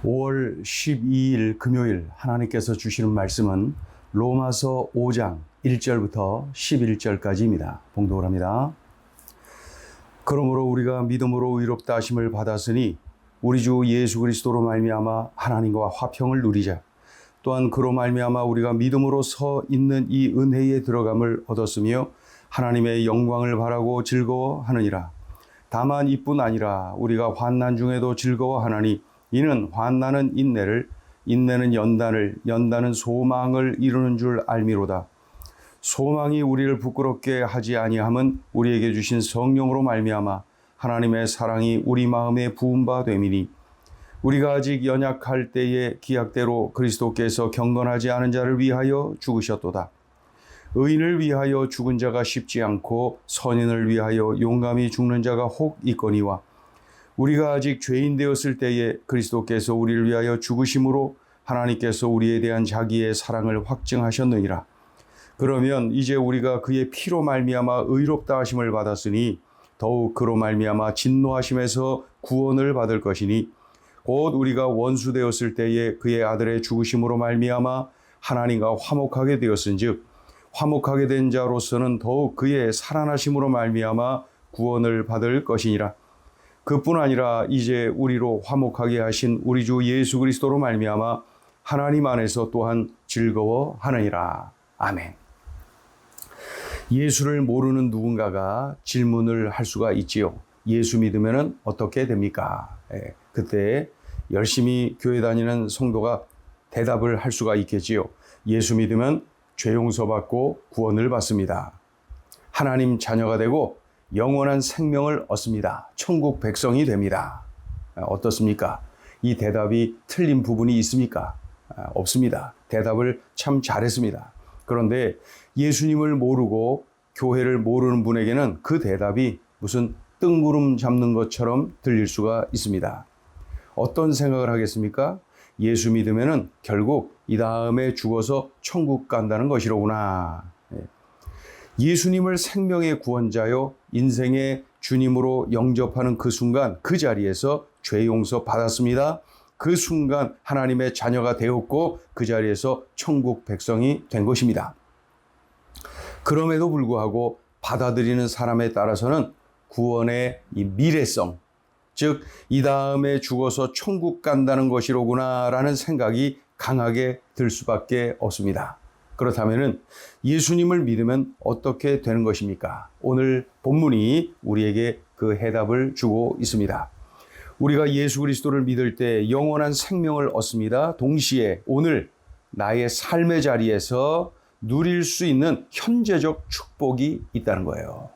5월 12일 금요일 하나님께서 주시는 말씀은 로마서 5장 1절부터 11절까지입니다. 봉독을 합니다. 그러므로 우리가 믿음으로 의롭다 하심을 받았으니 우리 주 예수 그리스도로 말미암아 하나님과 화평을 누리자. 또한 그로 말미암아 우리가 믿음으로 서 있는 이 은혜에 들어감을 얻었으며 하나님의 영광을 바라고 즐거워하느니라. 다만 이뿐 아니라 우리가 환난 중에도 즐거워하나니 이는 환난은 인내를, 인내는 연단을, 연단은 소망을 이루는 줄 알미로다. 소망이 우리를 부끄럽게 하지 아니함은 우리에게 주신 성령으로 말미암아 하나님의 사랑이 우리 마음에 부은 바 됨이니 우리가 아직 연약할 때에 기약대로 그리스도께서 경건하지 않은 자를 위하여 죽으셨도다. 의인을 위하여 죽은 자가 쉽지 않고 선인을 위하여 용감히 죽는 자가 혹 있거니와 우리가 아직 죄인 되었을 때에 그리스도께서 우리를 위하여 죽으심으로 하나님께서 우리에 대한 자기의 사랑을 확증하셨느니라. 그러면 이제 우리가 그의 피로 말미암아 의롭다 하심을 받았으니 더욱 그로 말미암아 진노하심에서 구원을 받을 것이니 곧 우리가 원수 되었을 때에 그의 아들의 죽으심으로 말미암아 하나님과 화목하게 되었은즉 화목하게 된 자로서는 더욱 그의 살아나심으로 말미암아 구원을 받을 것이니라. 그뿐 아니라 이제 우리로 화목하게 하신 우리 주 예수 그리스도로 말미암아 하나님 안에서 또한 즐거워하느니라. 아멘. 예수를 모르는 누군가가 질문을 할 수가 있지요. 예수 믿으면 어떻게 됩니까? 그때 열심히 교회 다니는 성도가 대답을 할 수가 있겠지요. 예수 믿으면 죄 용서받고 구원을 받습니다. 하나님 자녀가 되고 영원한 생명을 얻습니다. 천국 백성이 됩니다. 어떻습니까? 이 대답이 틀린 부분이 있습니까? 없습니다. 대답을 참 잘했습니다. 그런데 예수님을 모르고 교회를 모르는 분에게는 그 대답이 무슨 뜬구름 잡는 것처럼 들릴 수가 있습니다. 어떤 생각을 하겠습니까? 예수 믿으면은 결국 이 다음에 죽어서 천국 간다는 것이로구나. 예수님을 생명의 구원자요 인생의 주님으로 영접하는 그 순간 그 자리에서 죄 용서 받았습니다. 그 순간 하나님의 자녀가 되었고 그 자리에서 천국 백성이 된 것입니다. 그럼에도 불구하고 받아들이는 사람에 따라서는 구원의 이 미래성, 즉 이 다음에 죽어서 천국 간다는 것이로구나 라는 생각이 강하게 들 수밖에 없습니다. 그렇다면 예수님을 믿으면 어떻게 되는 것입니까? 오늘 본문이 우리에게 그 해답을 주고 있습니다. 우리가 예수 그리스도를 믿을 때 영원한 생명을 얻습니다. 동시에 오늘 나의 삶의 자리에서 누릴 수 있는 현재적 축복이 있다는 거예요.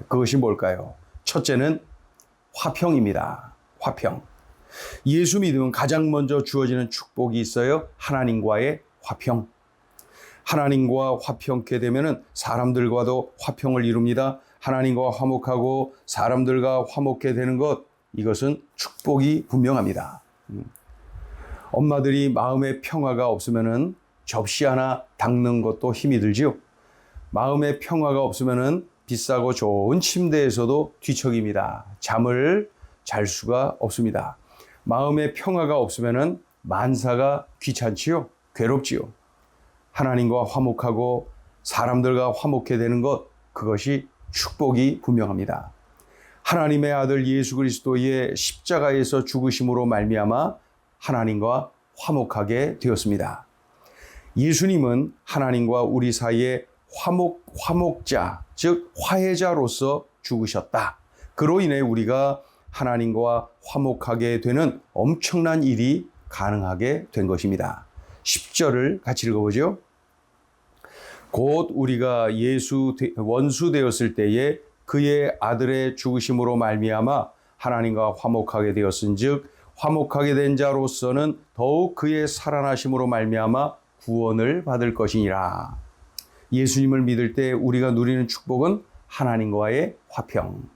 그것이 뭘까요? 첫째는 화평입니다. 화평. 예수 믿으면 가장 먼저 주어지는 축복이 있어요. 하나님과의 화평. 하나님과 화평케 되면 사람들과도 화평을 이룹니다. 하나님과 화목하고 사람들과 화목케 되는 것, 이것은 축복이 분명합니다. 엄마들이 마음의 평화가 없으면 접시 하나 닦는 것도 힘이 들지요. 마음의 평화가 없으면 비싸고 좋은 침대에서도 뒤척입니다. 잠을 잘 수가 없습니다. 마음의 평화가 없으면 만사가 귀찮지요. 괴롭지요. 하나님과 화목하고 사람들과 화목해 되는 것, 그것이 축복이 분명합니다. 하나님의 아들 예수 그리스도의 십자가에서 죽으심으로 말미암아 하나님과 화목하게 되었습니다. 예수님은 하나님과 우리 사이에 화목자, 즉 화해자로서 죽으셨다. 그로 인해 우리가 하나님과 화목하게 되는 엄청난 일이 가능하게 된 것입니다. 10절을 같이 읽어보죠. 곧 우리가 예수 원수 되었을 때에 그의 아들의 죽으심으로 말미암아 하나님과 화목하게 되었은즉 화목하게 된 자로서는 더욱 그의 살아나심으로 말미암아 구원을 받을 것이니라. 예수님을 믿을 때 우리가 누리는 축복은 하나님과의 화평.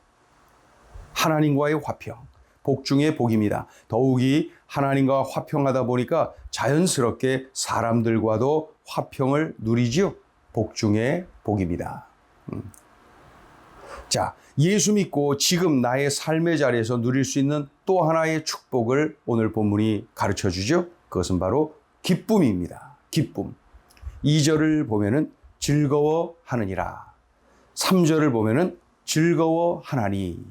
하나님과의 화평. 복 중의 복입니다. 더욱이 하나님과 화평하다 보니까 자연스럽게 사람들과도 화평을 누리지요. 복 중의 복입니다. 자, 예수 믿고 지금 나의 삶의 자리에서 누릴 수 있는 또 하나의 축복을 오늘 본문이 가르쳐 주죠. 그것은 바로 기쁨입니다. 기쁨. 2절을 보면은 즐거워하느니라. 3절을 보면은 즐거워하나니.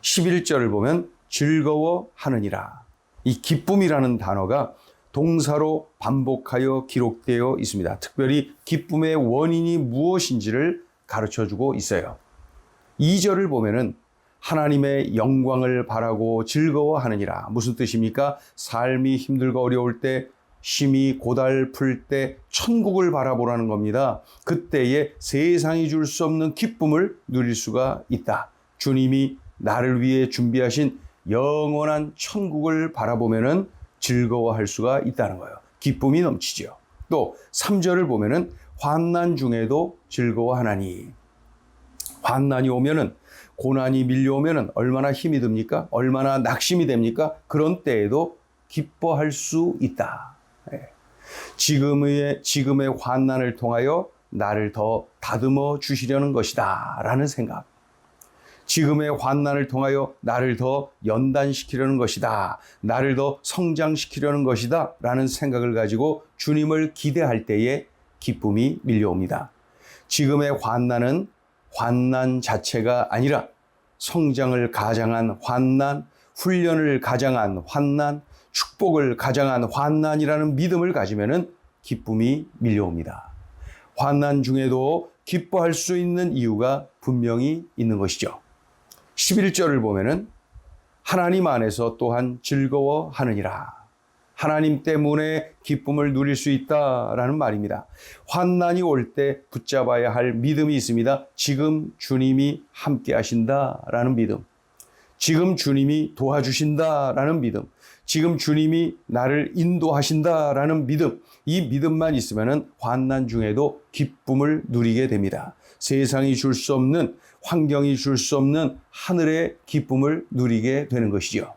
11절을 보면 즐거워하느니라. 이 기쁨이라는 단어가 동사로 반복하여 기록되어 있습니다. 특별히 기쁨의 원인이 무엇인지를 가르쳐주고 있어요. 2절을 보면은 하나님의 영광을 바라고 즐거워하느니라. 무슨 뜻입니까? 삶이 힘들고 어려울 때, 심히 고달플 때 천국을 바라보라는 겁니다. 그때에 세상이 줄 수 없는 기쁨을 누릴 수가 있다. 주님이 나를 위해 준비하신 영원한 천국을 바라보면은 즐거워할 수가 있다는 거예요. 기쁨이 넘치죠. 또 3절을 보면은 환난 중에도 즐거워하나니. 환난이 오면은, 고난이 밀려오면은 얼마나 힘이 듭니까? 얼마나 낙심이 됩니까? 그런 때에도 기뻐할 수 있다. 지금의 환난을 통하여 나를 더 다듬어 주시려는 것이다 라는 생각. 지금의 환난을 통하여 나를 더 연단시키려는 것이다. 나를 더 성장시키려는 것이다 라는 생각을 가지고 주님을 기대할 때에 기쁨이 밀려옵니다. 지금의 환난은 환난 자체가 아니라 성장을 가장한 환난, 훈련을 가장한 환난, 축복을 가장한 환난이라는 믿음을 가지면은 기쁨이 밀려옵니다. 환난 중에도 기뻐할 수 있는 이유가 분명히 있는 것이죠. 11절을 보면은 하나님 안에서 또한 즐거워하느니라. 하나님 때문에 기쁨을 누릴 수 있다라는 말입니다. 환난이 올 때 붙잡아야 할 믿음이 있습니다. 지금 주님이 함께 하신다라는 믿음. 지금 주님이 도와주신다라는 믿음. 지금 주님이 나를 인도하신다라는 믿음. 이 믿음만 있으면 환난 중에도 기쁨을 누리게 됩니다. 세상이 줄 수 없는, 환경이 줄 수 없는 하늘의 기쁨을 누리게 되는 것이죠.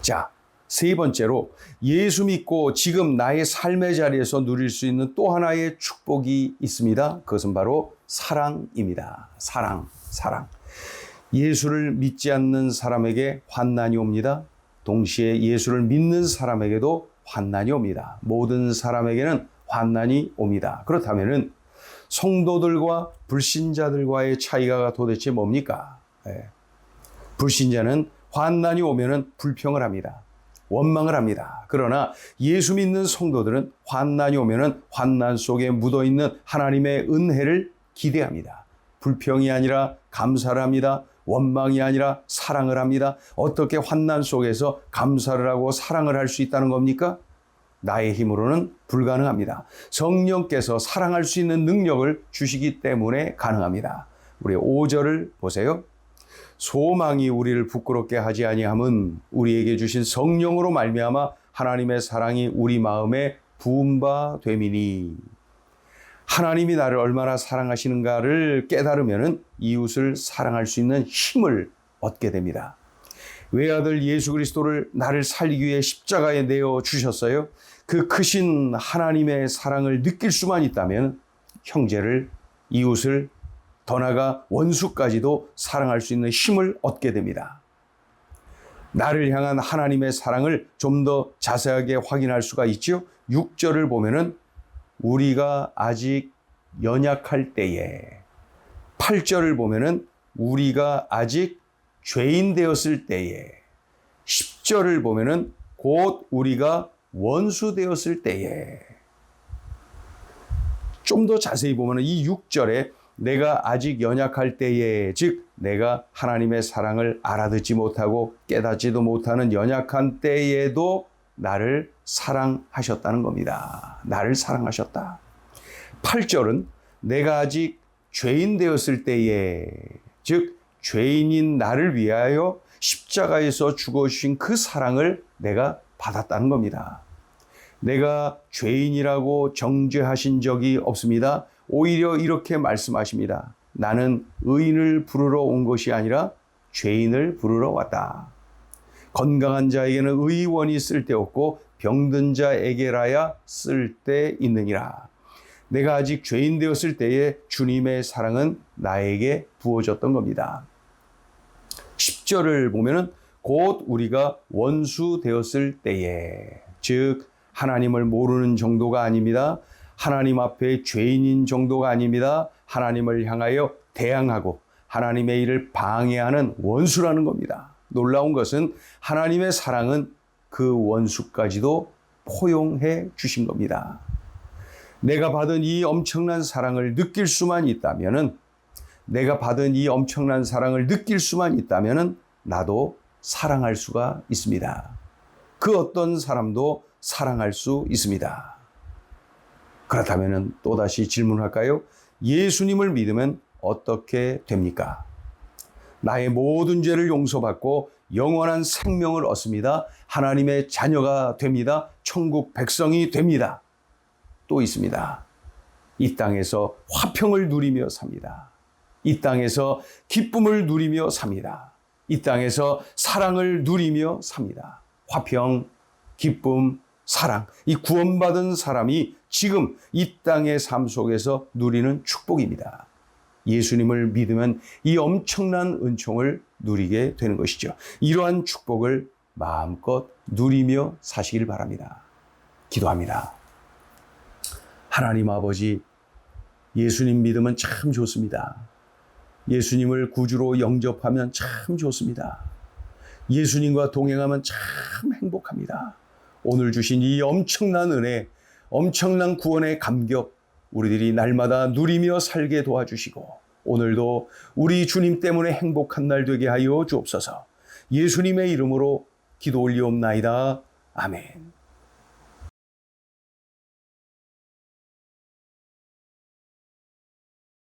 자, 세 번째로 예수 믿고 지금 나의 삶의 자리에서 누릴 수 있는 또 하나의 축복이 있습니다. 그것은 바로 사랑입니다. 사랑. 예수를 믿지 않는 사람에게 환난이 옵니다. 동시에 예수를 믿는 사람에게도 환난이 옵니다. 모든 사람에게는 환난이 옵니다. 그렇다면은 성도들과 불신자들과의 차이가 도대체 뭡니까? 불신자는 환난이 오면은 불평을 합니다. 원망을 합니다. 그러나 예수 믿는 성도들은 환난이 오면은 환난 속에 묻어있는 하나님의 은혜를 기대합니다. 불평이 아니라 감사를 합니다. 원망이 아니라 사랑을 합니다. 어떻게 환난 속에서 감사를 하고 사랑을 할 수 있다는 겁니까? 나의 힘으로는 불가능합니다. 성령께서 사랑할 수 있는 능력을 주시기 때문에 가능합니다. 우리 5절을 보세요. 소망이 우리를 부끄럽게 하지 아니함은 우리에게 주신 성령으로 말미암아 하나님의 사랑이 우리 마음에 부은 바 됨이니. 하나님이 나를 얼마나 사랑하시는가를 깨달으면 이웃을 사랑할 수 있는 힘을 얻게 됩니다. 외아들 예수 그리스도를 나를 살리기 위해 십자가에 내어 주셨어요. 그 크신 하나님의 사랑을 느낄 수만 있다면 형제를, 이웃을, 더 나아가 원수까지도 사랑할 수 있는 힘을 얻게 됩니다. 나를 향한 하나님의 사랑을 좀 더 자세하게 확인할 수가 있죠. 6절을 보면은 우리가 아직 연약할 때에, 8절을 보면은 우리가 아직 죄인 되었을 때에, 10절을 보면은 곧 우리가 원수 되었을 때에. 좀 더 자세히 보면은 이 6절에 내가 아직 연약할 때에, 즉 내가 하나님의 사랑을 알아듣지 못하고 깨닫지도 못하는 연약한 때에도 나를 사랑하셨다는 겁니다. 나를 사랑하셨다. 8절은 내가 아직 죄인 되었을 때에, 즉 죄인인 나를 위하여 십자가에서 죽어주신 그 사랑을 내가 받았다는 겁니다. 내가 죄인이라고 정죄하신 적이 없습니다. 오히려 이렇게 말씀하십니다. 나는 의인을 부르러 온 것이 아니라 죄인을 부르러 왔다. 건강한 자에게는 의원이 쓸데없고 병든 자에게라야 쓸데있느니라. 내가 아직 죄인 되었을 때에 주님의 사랑은 나에게 부어졌던 겁니다. 10절을 보면은 곧 우리가 원수 되었을 때에, 즉 하나님을 모르는 정도가 아닙니다. 하나님 앞에 죄인인 정도가 아닙니다. 하나님을 향하여 대항하고 하나님의 일을 방해하는 원수라는 겁니다. 놀라운 것은 하나님의 사랑은 그 원수까지도 포용해 주신 겁니다. 내가 받은 이 엄청난 사랑을 느낄 수만 있다면은, 나도 사랑할 수가 있습니다. 그 어떤 사람도 사랑할 수 있습니다. 그렇다면 또다시 질문할까요? 예수님을 믿으면 어떻게 됩니까? 나의 모든 죄를 용서받고 영원한 생명을 얻습니다. 하나님의 자녀가 됩니다. 천국 백성이 됩니다. 또 있습니다. 이 땅에서 화평을 누리며 삽니다. 이 땅에서 기쁨을 누리며 삽니다. 이 땅에서 사랑을 누리며 삽니다. 화평, 기쁨, 사랑, 이 구원받은 사람이 지금 이 땅의 삶 속에서 누리는 축복입니다. 예수님을 믿으면 이 엄청난 은총을 누리게 되는 것이죠. 이러한 축복을 마음껏 누리며 사시길 바랍니다. 기도합니다. 하나님 아버지, 예수님 믿으면 참 좋습니다. 예수님을 구주로 영접하면 참 좋습니다. 예수님과 동행하면 참 행복합니다. 오늘 주신 이 엄청난 은혜, 엄청난 구원의 감격, 우리들이 날마다 누리며 살게 도와주시고, 오늘도 우리 주님 때문에 행복한 날 되게 하여 주옵소서. 예수님의 이름으로 기도 올리옵나이다. 아멘.